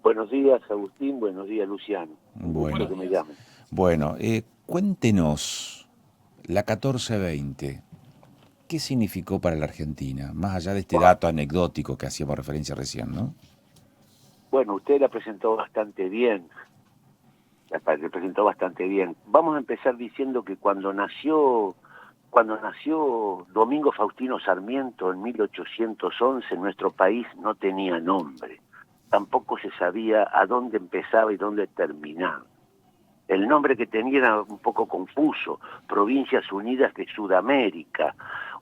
Buenos días, Agustín. Buenos días, Luciano. Un gusto Bueno, que me llamen. bueno, cuéntenos la 1420, ¿qué significó para la Argentina? Más allá de este Wow. dato anecdótico que hacíamos referencia recién, ¿no? Bueno, usted la presentó bastante bien. La presentó bastante bien. Vamos a empezar diciendo que cuando nació Domingo Faustino Sarmiento en 1811, nuestro país no tenía nombre. Tampoco se sabía a dónde empezaba y dónde terminaba. El nombre que tenía era un poco confuso, Provincias Unidas de Sudamérica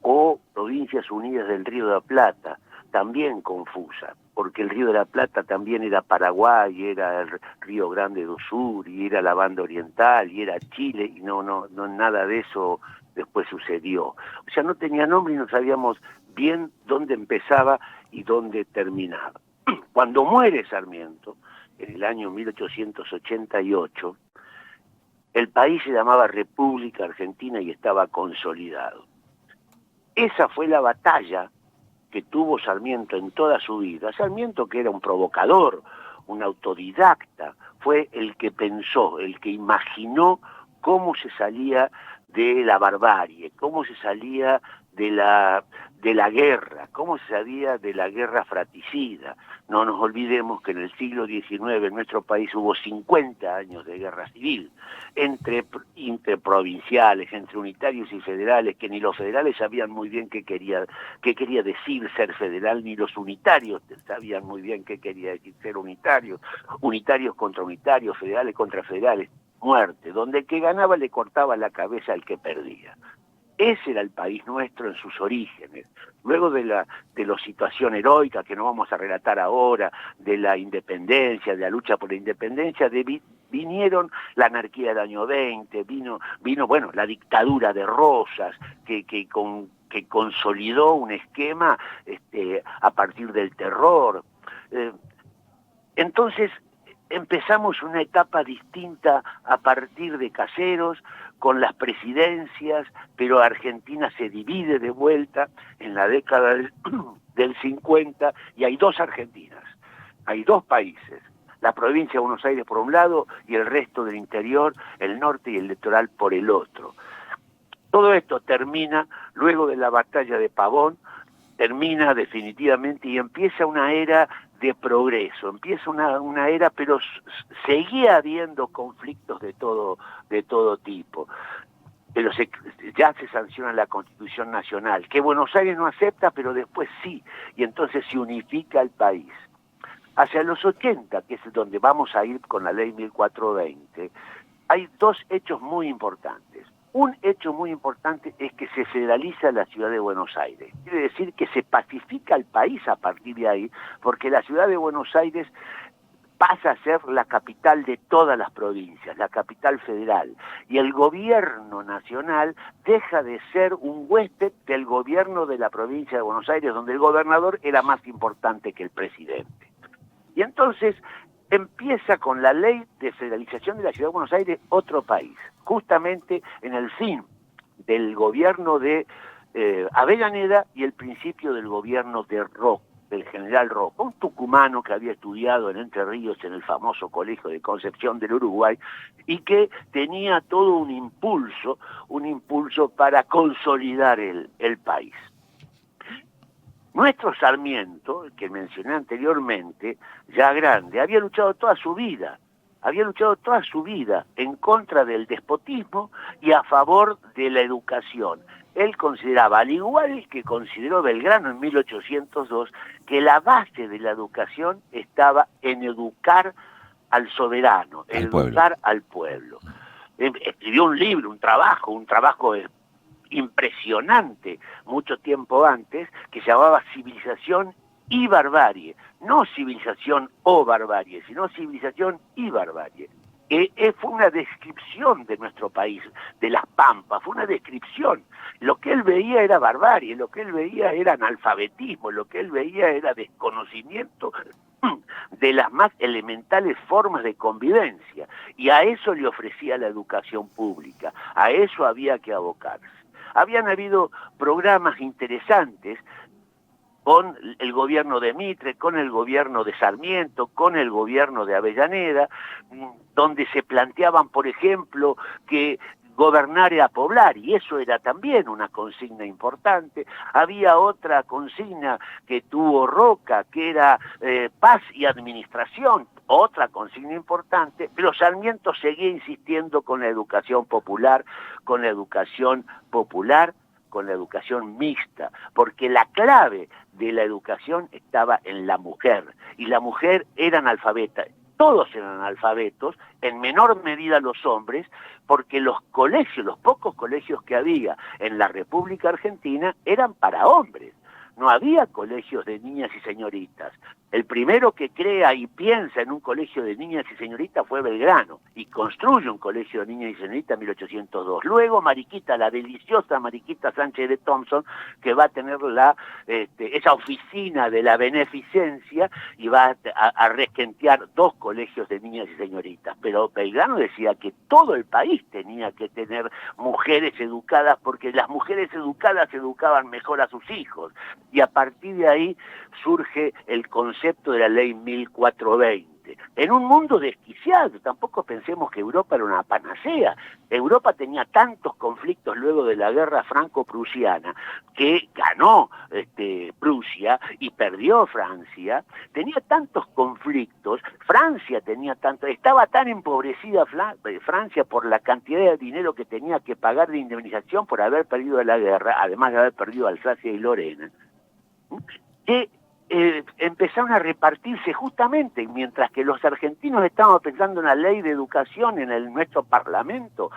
o Provincias Unidas del Río de la Plata, también confusa, porque el Río de la Plata también era Paraguay, era el Río Grande do Sur, y era la Banda Oriental, y era Chile, y no, nada de eso después sucedió. O sea, no tenía nombre y no sabíamos bien dónde empezaba y dónde terminaba. Cuando muere Sarmiento, en el año 1888, el país se llamaba República Argentina y estaba consolidado. Esa fue la batalla que tuvo Sarmiento en toda su vida. Sarmiento, que era un provocador, un autodidacta, fue el que pensó, el que imaginó cómo se salía de la barbarie, cómo se salía de la guerra, cómo se salía de la guerra fratricida. No nos olvidemos que en el siglo XIX en nuestro país hubo 50 años de guerra civil, entre interprovinciales, entre unitarios y federales, que ni los federales sabían muy bien qué quería decir ser federal, ni los unitarios sabían muy bien qué quería decir ser unitarios, unitarios contra unitarios, federales contra federales, muerte, donde el que ganaba le cortaba la cabeza al que perdía. Ese era el país nuestro en sus orígenes. Luego de la situación heroica que no vamos a relatar ahora, de la independencia, de la lucha por la independencia, vinieron la anarquía del año 20, vino bueno, la dictadura de Rosas, que consolidó un esquema a partir del terror. Eh, entonces empezamos una etapa distinta a partir de Caseros, con las presidencias, pero Argentina se divide de vuelta en la década del 50 y hay dos Argentinas, hay dos países. La provincia de Buenos Aires por un lado y el resto del interior, el norte y el litoral por el otro. Todo esto termina luego de la batalla de Pavón, termina definitivamente y empieza una era de progreso, empieza una era, pero seguía habiendo conflictos de todo tipo. Pero ya se sanciona la Constitución Nacional, que Buenos Aires no acepta, pero después sí, y entonces se unifica el país. Hacia los 80, que es donde vamos a ir con la ley 1420, hay dos hechos muy importantes. Un hecho muy importante es que se federaliza la ciudad de Buenos Aires. Quiere decir que se pacifica el país a partir de ahí, porque la ciudad de Buenos Aires pasa a ser la capital de todas las provincias, la capital federal. Y el gobierno nacional deja de ser un huésped del gobierno de la provincia de Buenos Aires, donde el gobernador era más importante que el presidente. Y entonces empieza con la ley de federalización de la Ciudad de Buenos Aires otro país, justamente en el fin del gobierno de Avellaneda y el principio del gobierno de Roca, del general Roca, un tucumano que había estudiado en Entre Ríos en el famoso Colegio de Concepción del Uruguay y que tenía todo un impulso para consolidar el país. Nuestro Sarmiento, el que mencioné anteriormente, ya grande, había luchado toda su vida en contra del despotismo y a favor de la educación. Él consideraba, al igual que consideró Belgrano en 1802, que la base de la educación estaba en educar al soberano, en Al pueblo. educar al pueblo. Escribió un libro, un trabajo impresionante mucho tiempo antes, que se llamaba Civilización y Barbarie. No civilización o barbarie, sino civilización y barbarie. Fue una descripción de nuestro país, de las Pampas, fue una descripción. Lo que él veía era barbarie, lo que él veía era analfabetismo, lo que él veía era desconocimiento de las más elementales formas de convivencia. Y a eso le ofrecía la educación pública, a eso había que abocarse. Habían habido programas interesantes, con el gobierno de Mitre, con el gobierno de Sarmiento, con el gobierno de Avellaneda, donde se planteaban, por ejemplo, que gobernar era poblar, y eso era también una consigna importante. Había otra consigna que tuvo Roca, que era paz y administración, otra consigna importante, pero Sarmiento seguía insistiendo con la educación popular, con la educación mixta, porque la clave de la educación estaba en la mujer, y la mujer era analfabeta. Todos eran analfabetos, en menor medida los hombres, porque los colegios, los pocos colegios que había en la República Argentina eran para hombres. No había colegios de niñas y señoritas. El primero que crea y piensa en un colegio de niñas y señoritas fue Belgrano, y construye un colegio de niñas y señoritas en 1802. Luego Mariquita, la deliciosa Mariquita Sánchez de Thompson, que va a tener esa oficina de la beneficencia y va a regentear 2 colegios de niñas y señoritas. Pero Belgrano decía que todo el país tenía que tener mujeres educadas, porque las mujeres educadas educaban mejor a sus hijos. Y a partir de ahí surge el concepto de la ley 1420. En un mundo desquiciado, tampoco pensemos que Europa era una panacea. Europa tenía tantos conflictos luego de la guerra franco-prusiana, que ganó Prusia y perdió Francia. Tenía tantos conflictos, Francia estaba tan empobrecida Francia por la cantidad de dinero que tenía que pagar de indemnización por haber perdido la guerra, además de haber perdido Alsacia y Lorena, que empezaron a repartirse justamente, mientras que los argentinos estaban pensando en la ley de educación en nuestro parlamento,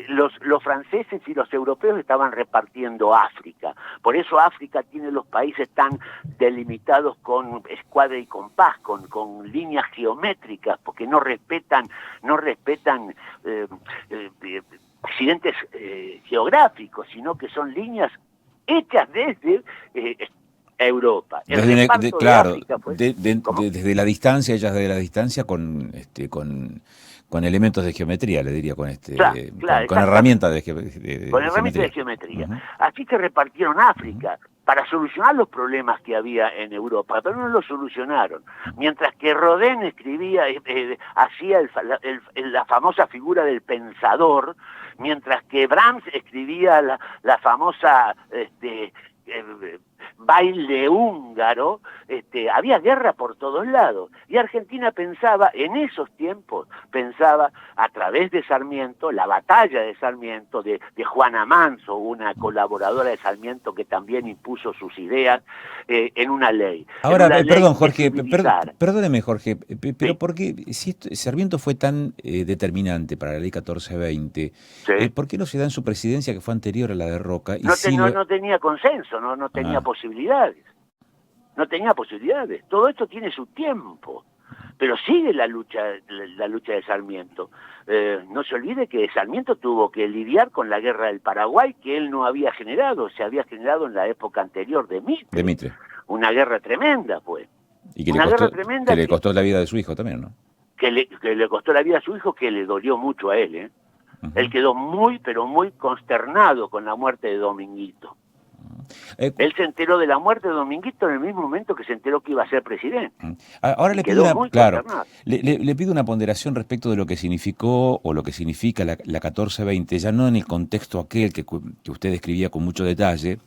los franceses y los europeos estaban repartiendo África. Por eso África tiene los países tan delimitados con escuadra y compás, con líneas geométricas, porque no respetan accidentes geográficos, sino que son líneas hechas desde Europa. Claro, desde la distancia, ellas desde la distancia con elementos de geometría, le diría, con herramientas de geometría. Uh-huh. Así que repartieron África para solucionar los problemas que había en Europa, pero no los solucionaron. Mientras que Rodin escribía, hacía la famosa figura del pensador, mientras que Brahms escribía la famosa baile húngaro, había guerra por todos lados, y Argentina pensaba, en esos tiempos, a través de Sarmiento, la batalla de Sarmiento, de Juana Manso, una colaboradora de Sarmiento que también impuso sus ideas en una ley. Ahora, perdón, Jorge, perdóneme, Jorge, pero ¿por qué, si Sarmiento fue tan determinante para la ley 1420, ¿sí? ¿Por qué no se da en su presidencia, que fue anterior a la de Roca? Y no tenía consenso, no tenía posibilidades. No tenía posibilidades. Todo esto tiene su tiempo. Pero sigue la lucha de Sarmiento. No se olvide que Sarmiento tuvo que lidiar con la guerra del Paraguay, que él no había generado, se había generado en la época anterior de Mitre. Una guerra tremenda, pues. Y que le costó la vida de su hijo también, ¿no? Que le costó la vida a su hijo, que le dolió mucho a él, ¿eh? Uh-huh. Él quedó muy, pero muy consternado con la muerte de Dominguito. Él se enteró de la muerte de Dominguito en el mismo momento que se enteró que iba a ser presidente. Ahora le pido le pido una ponderación respecto de lo que significó o lo que significa la 1420, ya no en el contexto aquel que usted describía con mucho detalle.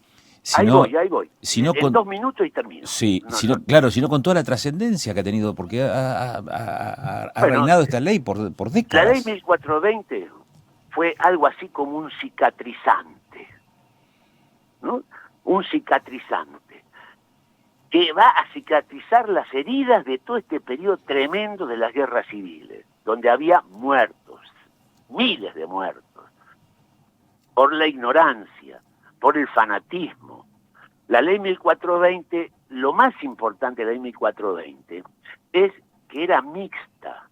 Ahí voy. En 2 minutos y termino. Sí, sino con toda la trascendencia que ha tenido, porque ha reinado esta ley por décadas. La ley 1420 fue algo así como un cicatrizante, ¿no? Un cicatrizante que va a cicatrizar las heridas de todo este periodo tremendo de las guerras civiles, donde había muertos, miles de muertos, por la ignorancia, por el fanatismo. La ley 1420, lo más importante de la ley 1420 es que era mixta.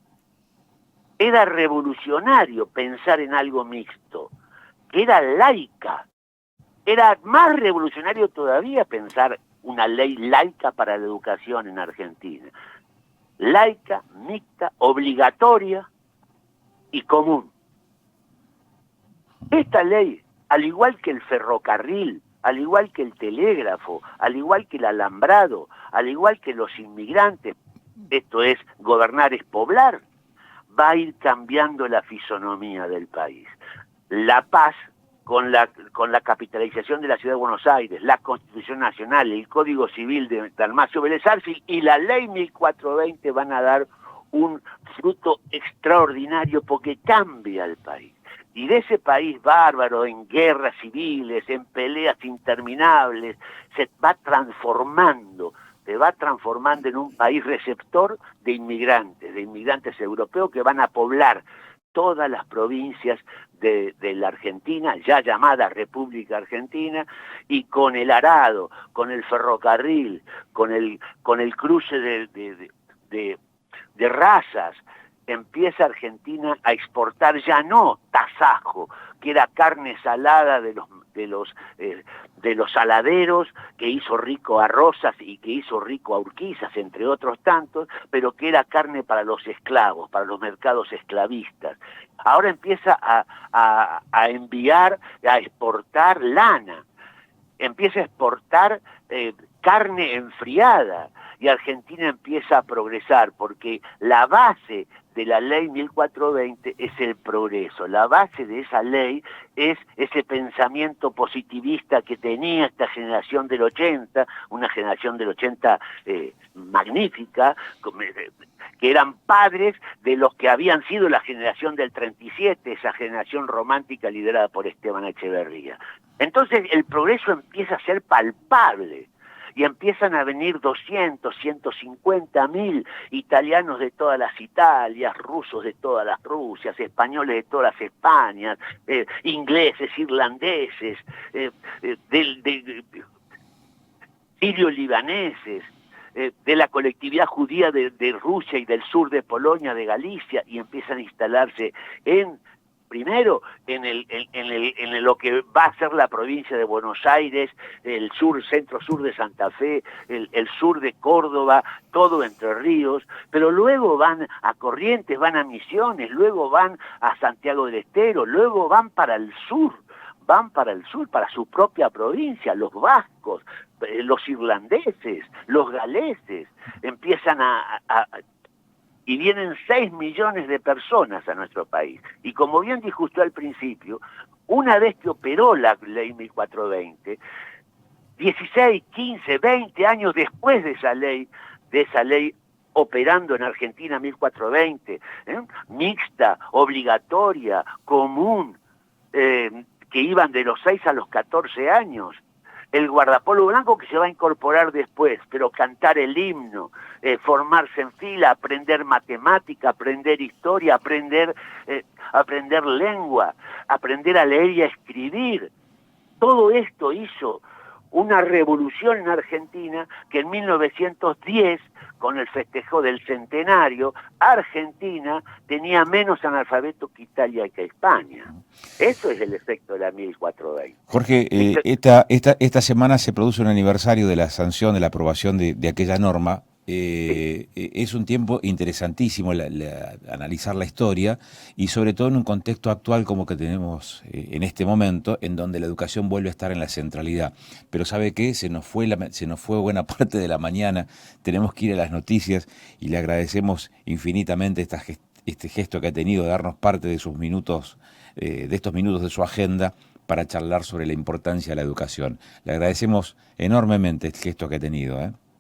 Era revolucionario pensar en algo mixto, que era laica. Era más revolucionario todavía pensar una ley laica para la educación en Argentina. Laica, mixta, obligatoria y común. Esta ley, al igual que el ferrocarril, al igual que el telégrafo, al igual que el alambrado, al igual que los inmigrantes, esto es, gobernar es poblar, va a ir cambiando la fisonomía del país. La paz, con la capitalización de la Ciudad de Buenos Aires, la Constitución Nacional, el Código Civil de Dalmacio Vélez Arfield y la Ley 1420 van a dar un fruto extraordinario porque cambia el país. Y de ese país bárbaro, en guerras civiles, en peleas interminables, se va transformando en un país receptor de inmigrantes europeos que van a poblar todas las provincias de la Argentina, ya llamada República Argentina, y con el arado, con el ferrocarril, con el cruce de razas, empieza Argentina a exportar ya no tasajo, que era carne salada de los saladeros, que hizo rico a Rosas y que hizo rico a Urquizas, entre otros tantos, pero que era carne para los esclavos, para los mercados esclavistas. Ahora empieza a enviar, a exportar lana, empieza a exportar carne enfriada, y Argentina empieza a progresar, porque la base de la ley 1420 es el progreso. La base de esa ley es ese pensamiento positivista que tenía esta generación del 80, una generación del 80 magnífica, que eran padres de los que habían sido la generación del 37, esa generación romántica liderada por Esteban Echeverría. Entonces el progreso empieza a ser palpable. Y empiezan a venir 200, 150.000 italianos de todas las Italias, rusos de todas las Rusias, españoles de todas las Españas, ingleses, irlandeses, sirio-libaneses, de la colectividad judía de Rusia y del sur de Polonia, de Galicia, y empiezan a instalarse primero en lo que va a ser la provincia de Buenos Aires, el sur, centro-sur de Santa Fe, el sur de Córdoba, todo Entre Ríos, pero luego van a Corrientes, van a Misiones, luego van a Santiago del Estero, luego van para el sur, para su propia provincia, los vascos, los irlandeses, los galeses, empiezan y vienen 6 millones de personas a nuestro país. Y como bien dijo usted al principio, una vez que operó la ley 1420, 16, 15, 20 años después de esa ley operando en Argentina 1420, mixta, obligatoria, común, que iban de los 6 a los 14 años, el guardapolvo blanco que se va a incorporar después, pero cantar el himno, formarse en fila, aprender matemática, aprender historia, aprender lengua, aprender a leer y a escribir. Todo esto hizo una revolución en Argentina que en 1910, con el festejo del centenario, Argentina tenía menos analfabetos que Italia y que España. Eso es el efecto de la 1420. Jorge, esta semana se produce un aniversario de la sanción, de la aprobación de aquella norma. Es un tiempo interesantísimo analizar la historia y sobre todo en un contexto actual como que tenemos en este momento, en donde la educación vuelve a estar en la centralidad. Pero ¿sabe qué? Se nos fue buena parte de la mañana, tenemos que ir a las noticias y le agradecemos infinitamente este gesto que ha tenido de darnos parte de sus minutos, de estos minutos de su agenda para charlar sobre la importancia de la educación. Le agradecemos enormemente el gesto que ha tenido,